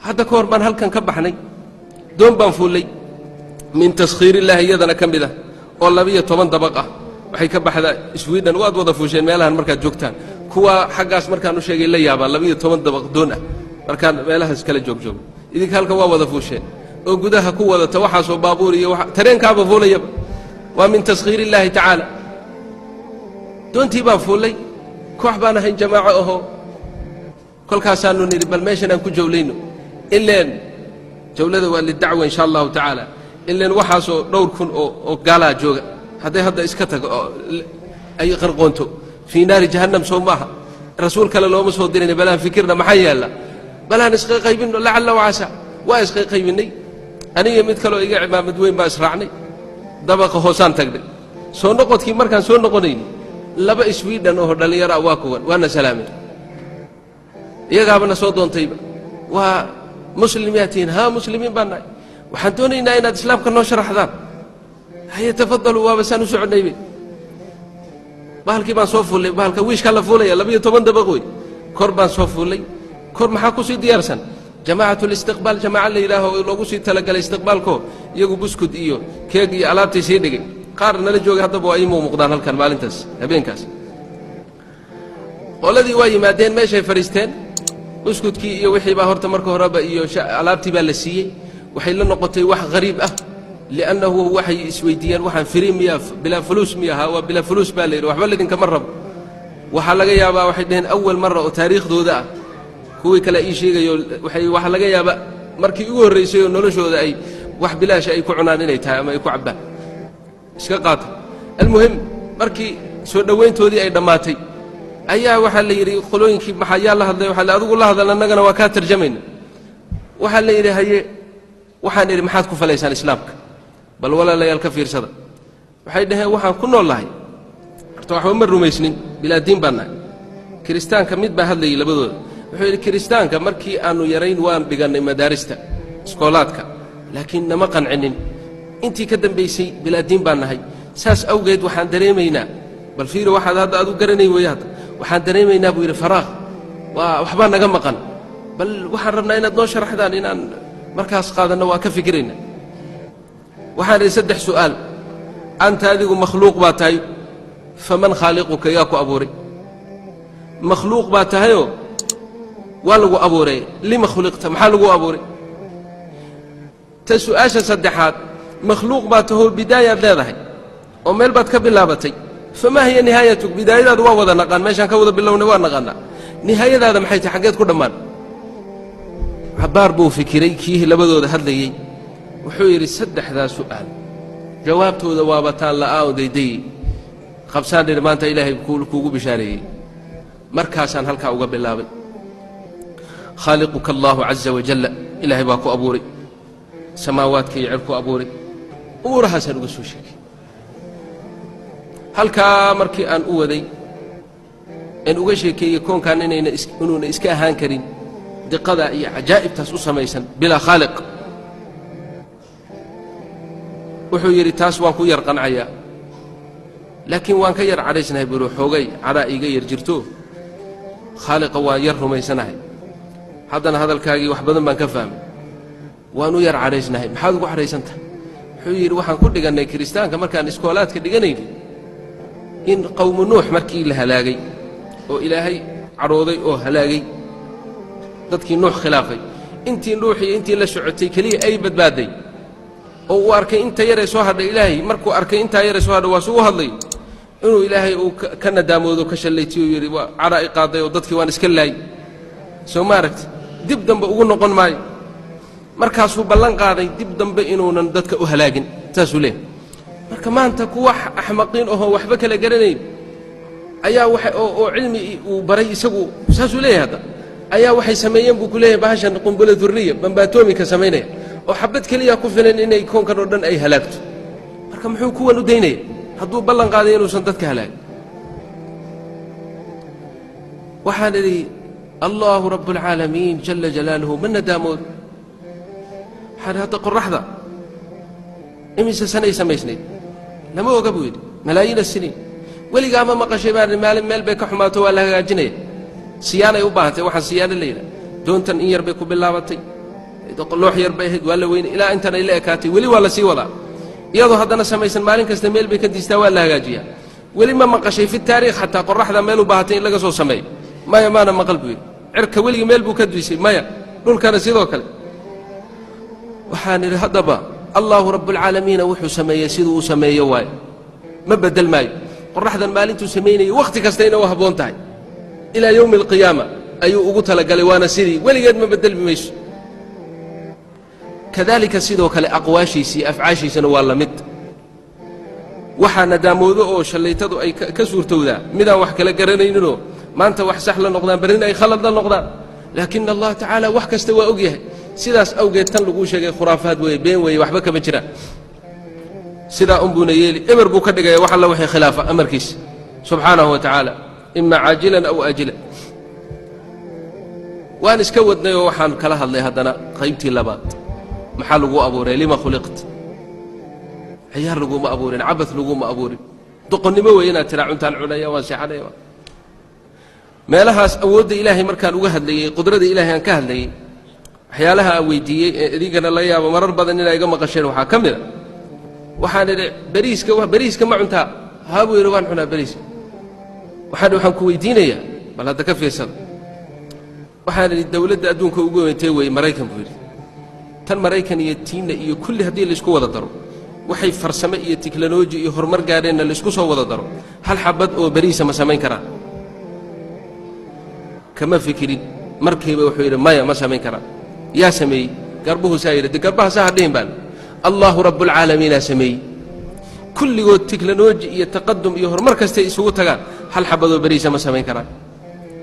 هذا كوربان هل كان كبحني دون بنفولي من تسخير الله يدنا كمده والله بيه 8 دبقه waxay ka baxda Sweden waad wada fuusheen meelahan markaad joogtaan kuwa xagaas markaan u sheegay la yaaba 12 dabaq doon ah markaan meelahaas kala joog idinka halka waa wada fuusheen oo gudaha ku wada waxa soo baabuur iyo tareenkaaba fuulaya waa min taskhir Allah ta'ala doontii baa fuulay koox baan ahayn jamaaco aho kolkaasaanu niri bal meeshan aan ku jawleyno ileen jawlada waa lidacwa insha Allah ta'ala ileen waxa soo dhowr kun oo gaala jooga هذا إسكتك أي قرقونتو في نار جهنم سوماها رسول كلا لو مسود ديني بلا فكرنا محيا لا بلا نسقي قيبين لعل وعسى واسقي قيبني أنا يمد كلو إيجا عمام دوين بأسرعني دبق حسان تقدر سو نقط كي مركان سو نقطين لبا إسويد أنه هردالي يرى واكوان وأنا سلامي إيجا بنا صوتون طيبة ومسلمياتين ها مسلمين بنا وحنتوني إن الإسلام كنا نشرح ذا هيا تفضلوا وابسانو سعودنا يبي بحالكي بان صوفوا لي بحالك ويش كلا فولي لبي 8 دبقوي كوربان صوفوا لي كور maxaa ku sii diyaarsan jamaacatul istiqbal jamaaca la ilaaho loogu sii talagalay istiqbalko iyagu buskud iyo keeg iyo alaabtii sii dhigay qaar nala joogay hadaba ay muuqdaan halkan maalintaas habeenkaas qoladii way yimaadeen meeshay fariisteen buskudkii iyo wixii baa horta marka horeba iyo alaabtii baa la siiyay waxay la noqotay wax qariib ah لأنه وحي سويديان وحن فريميا بلا فلوس مياها وبلا فلوس بالير وحبل لكن كمرة وحلقة يابا وحدين أول مرة وتاريخ ذو ذا كوي كلا أي شيء وحي وحلقة يابا مركي يقول الرئيسي ونلشوا ذا أي وح بلا شيء كعنان ليتها ما يكون عبا إسكاقات المهم مركي سودوين تودي أي دماتي أيها وحل يري خلوين كي محيا الله هذا وحل أذوق الله هذا لأننا وكاتر جمين وحل يري هي وحن يري محاتكم فليسان إسلامك بل ولا لا يلكفير صدق وحيدها وحن كنا الله ارتوحوا من رميسنين بلا دين بنا كريستان كميد بهذا اللي لبدو وحيد كريستان كمركي أنو يرين وان بجن مدارسته سكولاتك لكن ما قنعنين أنتي كدم بيسي بلا دين بنا هاي ساس أوجد وحن دريمينا بل في واحد هذا أدو قرني وياه وحن دريمينا بوير فراغ وحبانا جمقن بل وحرمنا إن 12 حدا لنا مركز قادنا وكفكرنا وحان يسدح سؤال أنت هذه مخلوق باتاي فمن خالقك ياكو أبوري مخلوق باتايو والغو أبوري لما خلقت محالغو أبوري تسؤاش سدحات مخلوق باته البداية ذاهي وميل باتك باللابتي فما هي نهايتك بداية ذا ووضا نقان ماشان كوضا بالله ونوان نقانا نهاية ذا محيط حقيت كل مان عبار بو فكري كيه لبدو ذا هدلي وحير السدح ذا سؤال جوابته ذوابتان لآو دي خبسان لمانتا إلهي كوكو بشاري مركاسان هلكا أقب الله خالقك الله عز وجل إلهي باكو أبوري سماوات كي يعركو أبوري أورها سنقصو شك هلكا مركي أن أودي إن أغشي كي يكون كان إنونا إسكاهان كريم دي قضاء عجائب تسوسا ميسا بلا خالق wuxuu yiri taas waan ku yar qancaya laakiin waan ka yar cadaysnahay biro xoogay cara iga yar jirto khaliqa waa yar rumaysanahay haddana hadalkaagii wax badan baan ka fahmay waan u yar cadaysnahay maxaad ugu xareysantahay wuxuu yiri waxaan ku dhiganay kristaanka markaan iskoolaadka dhiganaynay in qowm nuux markii la halaagay oo ilaahay carooday oo halaagay dadkii nuux khilaafay intii nuuxii intii la socotay kaliya ay badbaaday oo arkay inta yar ee soo hadhay ilaahay markuu arkay inta yar ee soo hadhay waa soo hadlay inuu ilaahay uu ka nadaamoodo ka shalaytiyo yiri waa caraa qaaday oo dadkii waan iska laay soo maaragt dib dambe ugu noqon maayo markaas uu ballan qaaday dib dambe inuunan dadka u halaagin taasuu leeyahay marka maanta kuwa axmaqiin oo waxba kala garanayn ayaa waxa oo cilmi uu baray isagu saasuu leeyahay ayaa waxay sameeyeen buu ku leeyahay bahashan qunbula durriya bambaatoomika sameynaya oo xabad kaliya ku filan inay koonkan oo dhan ay halaagto marka muxuu kuwan u deynay hadduu ballan qaaday inuusan dadka halaag waxaan idhi الله رب العالمين جل جلاله من دامود هذا قرحذا إمس سنة يسميسني لما هو قبويد ملايين السنين ولي قام مقشبان مال بك حماته ولا جنيه سيانة يباهته وحن سيانة الليلة دون تنئير بكو بالله loox yar bay ahayd waa la weynay ilaa intan ay la ekaatay weli waa la sii wadaa iyadoo haddana samaysan maalin kasta meel bay ka diistaa waa la hagaajiyaa weli ma maqashay fi taariikh xataa qorraxda meel u baahatay in laga soo sameeyo maya maana maqal buu yidhi cirka weligii meel buu ka diisay maya dhulkana sidoo kale waxaan idhi haddaba allahu rabbulcaalamiina wuxuu sameeyey siduu u sameeyo waayo ma beddel maayo qorraxdan maalintuu samaynayay wakhti kastayna u habboon tahay ilaa yowmi alqiyaama ayuu ugu talagalay waana sidii weligeed ma beddelmi mayso kadalika sidoo kale aqwaashiisii afcaashiisana waa la mid waxaa nadaamoodo oo shallaytadu ay ka suurtowdaa midaan wax kala garanayninoo maanta wax sax la noqdaan berrina ay khalad la noqdaan laakina allah tacaala wax kasta waa og yahay sidaas awgeed tan laguu sheegay khuraafaad weeye been weeye waxba kama jiraan sidaa unbuuna yeeli eber buu ka dhigaya wax alla waxay khilaafa amarkiisa subxaanahu wa tacaala ima caajilan aw aajilan waan iska wadnay oo waxaan kala hadlay haddana qaybtii labaad maxaa laguu abuuray lima khuliqt ciyaar laguma abuurin cabad laguma abuurin doqonnimo weeye inaad tiraa cuntaan cunaya waan seexanaya meelahaas awoodda ilaahay markaan uga hadlayey qudrada ilaahay aan ka hadlayey waxyaalaha aan weydiiyey ee idinkana la yaabo marar badan inaa iga maqasheen waxaa ka mid a waxaan idhi beriiska ma cuntaa haa buu yidhi waan cunaa beriiska waxaan ku weydiinayaa bal hadda ka fiirsada waxaan idhi dawladda adduunka ugu weyntay weeye maraykan buu yidhi tan maraykan iyo tiinna iyo kulli haddii laysku wada daro waxay farsame iyo tiknoloji iyo horumar gaadheenna laysku soo wada daro hal xabad oo beriisa ma samayn karaan kama fikirin markiiba wuxuu yidhi maya ma samayn karaan yaa sameeyey garbuhuusaa yidhi de garbaha saa hadhihin baan allahu rabbulcaalamiinaa sameeyey kulligood tiknoloji iyo taqadum iyo horumar kastay isugu tagaan hal xabadoo beriisa ma samayn karaan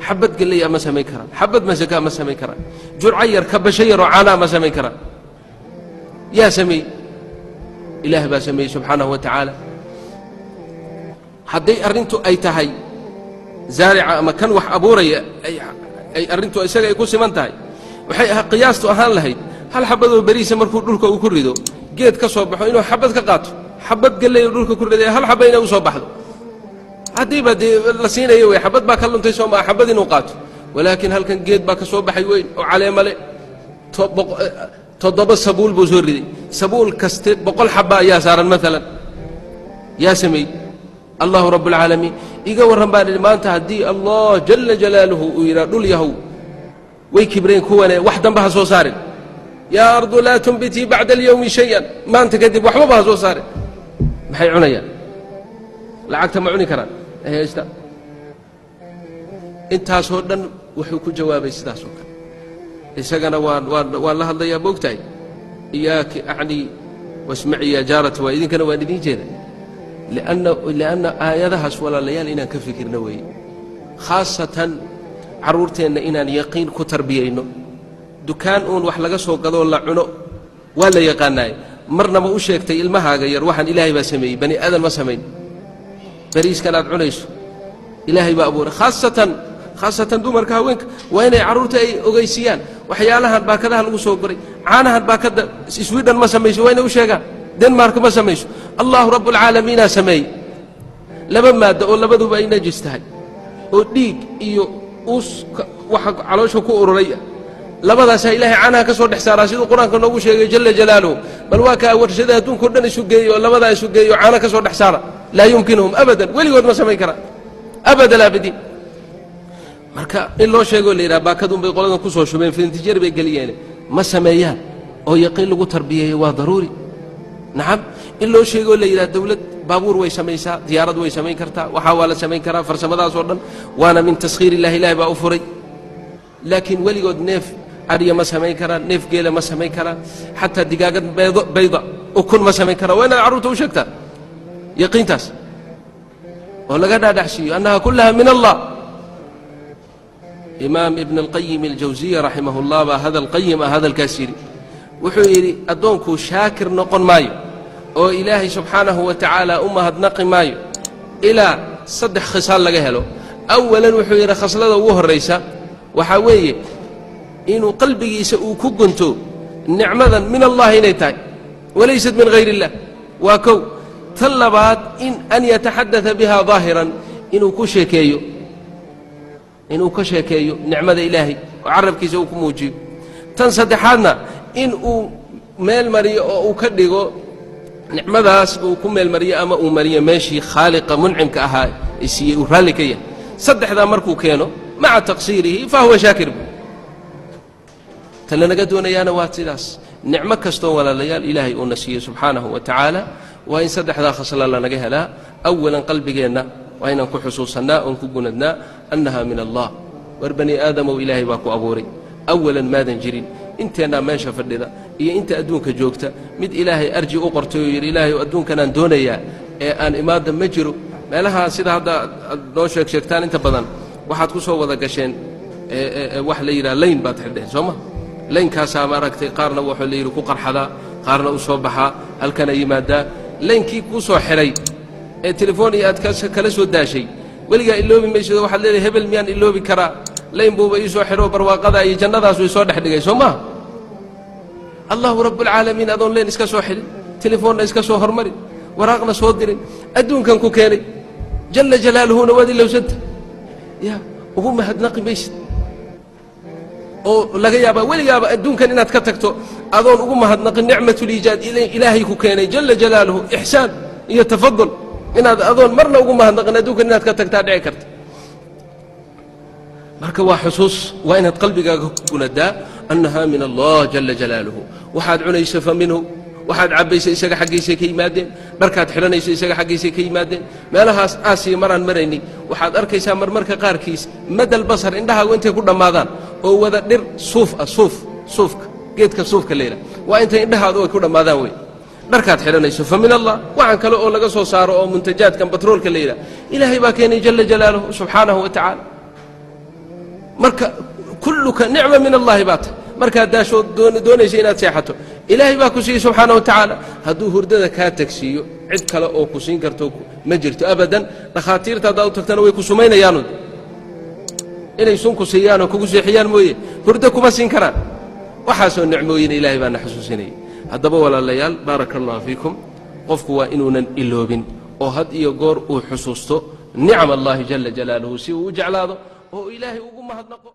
xabad gellaya ma samayn karaan xabad masakaa ma samayn karaan jurco yar kabasho yaroo caanaa ma samayn karaan yaa sameeyey ilaah baa sameeyey subxaanahu wa tacaala hadday arrintu ay tahay zaarica ama kan wax abuuraya ay arrintu isaga ay ku siman tahay waxay qiyaastu ahaan lahayd hal xabadoo beriisa markuu dhulka uu ku rido geed ka soo baxo inuu xabad ka qaato xabad gellaya dhulka ku riday hal xaba inay u soo baxdo haddiiba dee la siinayo wey xabad baa ka luntay soo maa xabad inuu qaato walaakiin halkan geed baa ka soo baxay weyn oo caleemale toddoba sabuul buu soo riday sabuul kaste 100 xaba ayaa saaran maalan yaa sameeyey allahu rabbulcaalamiin iga warran baan idhi maanta haddii allah jalla jalaaluhu uu yidhaa dhul yahow way kibreen kuwane wax damba ha soo saarin yaa ardu laa tunbitii bacda alyowmi shayan maanta kadib waxbaba ha soo saarin maxay cunayaan lacagta ma cuni karaan haysta intaasoo dhan wuxuu ku jawaabay sidaasoo kale isagana waan la hadlayaa moogtahay iyaaki acnii wasmaci yaa jaarata waa idinkana waan idiin jeeda lianna aayadahaas walaalayaal inaan ka fikirno weeye khaasatan carruurteenna inaan yaqiin ku tarbiyayno dukaan uun wax laga soo gadoo la cuno waa la yaqaanaaye marnaba u sheegtay ilmahaaga yar waxaan ilaahay baa sameeyey bani aadan ma samayn beriiskan aad cunayso ilaahay baa abuuray khaasatan dumarka haweenka waa inay carruurta ay ogeysiiyaan waxyaalahan baakadaha lagu soo goray caanahan baakadda swidhan ma samayso waa inay u sheegaan denmark ma samayso allahu rabbulcaalamiinaa sameeyey laba maaddo oo labaduba ay najis tahay oo dhiig iyo uus waxa caloosha ku ururay labadaasaa ilaahay caanaha ka soo dhex saaraa siduu qur-aanka noogu sheegay jalla jalaaluhu bal waa kaa warshada adduunkao dhan isu geeyo oo labadaa isu geeyo caana ka soo dhex saara laa yumkinuhum abadan weligood ma samayn karaan abada laabidiin marka in loo sheegoo la yidhaha baakadun bay qoladan ku soo shubeen filintijeer bay geliyeen ma sameeyaan oo yaqiin lagu tarbiyeeyo waa daruuri nacam in loo sheegoo la yidhaha dawlad baabuur way samaysaa diyaarad way samayn kartaa waxaa waa la samayn karaa farsamadaasoo dhan waana min taskhiir illahi ilahi baa u furay laakiin weligood neef adhiya ma samayn karaan neef geela ma samayn karaan xataa digaagad bayda ukun ma samayn karaan waa inaad carruurta u sheegtaa yaqiintaas oo laga dhaadhaxsiiyo annaha kullaha min allah imaam ibn alqayim aljawsiya raximah اllah baa hadalqayim ah hadalkaas yidhi wuxuu yidhi addoonkuu shaakir noqon maayo oo ilaahay subxaanahu wa tacaala u mahadnaqi maayo ilaa 3 khisaal laga helo awalan wuxuu yidhi khaslada ugu horraysa waxaa weeye inuu qalbigiisa uu ku gunto nicmadan min allahi inay tahay walaysat min hayr illah waa kow tan labaad in an yataxaddaa biha daahiran inuu ka sheekeeyo nicmada ilaahay oo carabkiisa uu ku muujiyo tan saddexaadna in uu meel mariyo oo uu ka dhigo nicmadaas uu ku meel mariyo ama uu mariyo meeshii khaaliqa muncimka ahaa siiyey uu raalli ka yahay saddexdaa markuu keeno maca taqsiirihi fahuwa shaakir tan lanaga doonayaana waa sidaas nicmo kastoo walaalayaal ilaahay uuna siiyey subxaanahu wa tacaala waa in saddexdaa khasla lanaga helaa awalan qalbigeenna waa inaan ku xusuusannaa oon ku gunadnaa annaha min allah war bani aadamow ilaahay baa ku abuuray awalan maadan jirin inteennaa meesha fadhida iyo inta adduunka joogta mid ilaahay arji u qortay oo yidhi ilaahay adduunkanaan doonayaa ee aan imaadda ma jiro meelaha sida hadda aad noo sheegtaan inta badan waxaad ku soo wada gasheen wax la yidhaha layn baad xidheen soo ma laynkaasaa maaragtay qaarna wuxuu la yidhi ku qarxadaa qaarna u soo baxaa halkana yimaadaa laynkii kuu soo xidhay ee telefoon iyo aad kala soo daashay weligaa iloobi maysido waxaad leedahay hebel miyaan iloobi karaa layn buuba ii soo xidhoo barwaaqadaa iyo jannadaasu isoo dhex dhigay soo maha allahu rabbulcaalamiin adoon leen iska soo xidhin telefoonna iska soo hormarin waraaqna soo dirin adduunkan ku keenay jalla jalaaluhuna waad ilowsanta ya ugu mahadnaqi maysid oo laga yaabaa weligaaba adduunkan inaad ka tagto adoon ugu mahadnaqin nicmatuliijaad ilaahay ku keenay jalla jalaaluhu ixsaan iyo tafadul inaad adoon marna ugu mahadnaqin adduunkan inaad ka tagtaa dhici karta marka waa xusuus waa inaad qalbigaaga ku gunadaa annaha min allah jalla jalaaluhu waxaad cunayso fa minhu waxaad cabbaysa isaga xaggiisay ka yimaadeen dharkaad xidhanayso isaga xaggiisay ka yimaadeen meelahaas aasiya maraan maraynay waxaad arkaysaa marmarka qaarkiis madal basar indhahaagu intay ku dhammaadaan oo wada dhir suuf ah suufka geedka suufka leela waa intay indhahaadu ay ku dhammaadaan wey dharkaad xidhanayso fa min allah waxaan kale oo laga soo saaro oo muntajaadkan batroolka la yidhaha ilaahay baa keenay jalla jalaaluhu subxaanahu wa tacaala marka kulluka nicma min allahi baa tahay markaad daashood doonaysa inaad seexato ilaahay baa ku siiyey subxaana wa tacaala hadduu hurdada kaa tagsiiyo cid kale oo ku siin karto ma jirto abadan dhakhaatiirta haddaad u tagtana way ku sumaynayaanu inay sun ku siiyaanoo kugu seexiyaan mooye hurdo kuma siin karaan waxaasoo nicmooyina ilaahay baana xusuusinaya haddaba walaalayaal baaraka allahu fiikum qofku waa inuunan iloobin oo had iyo goor uu xusuusto nicam allahi jalla jalaaluhu si uu u jeclaado oo ilaahay ugu mahadnaqo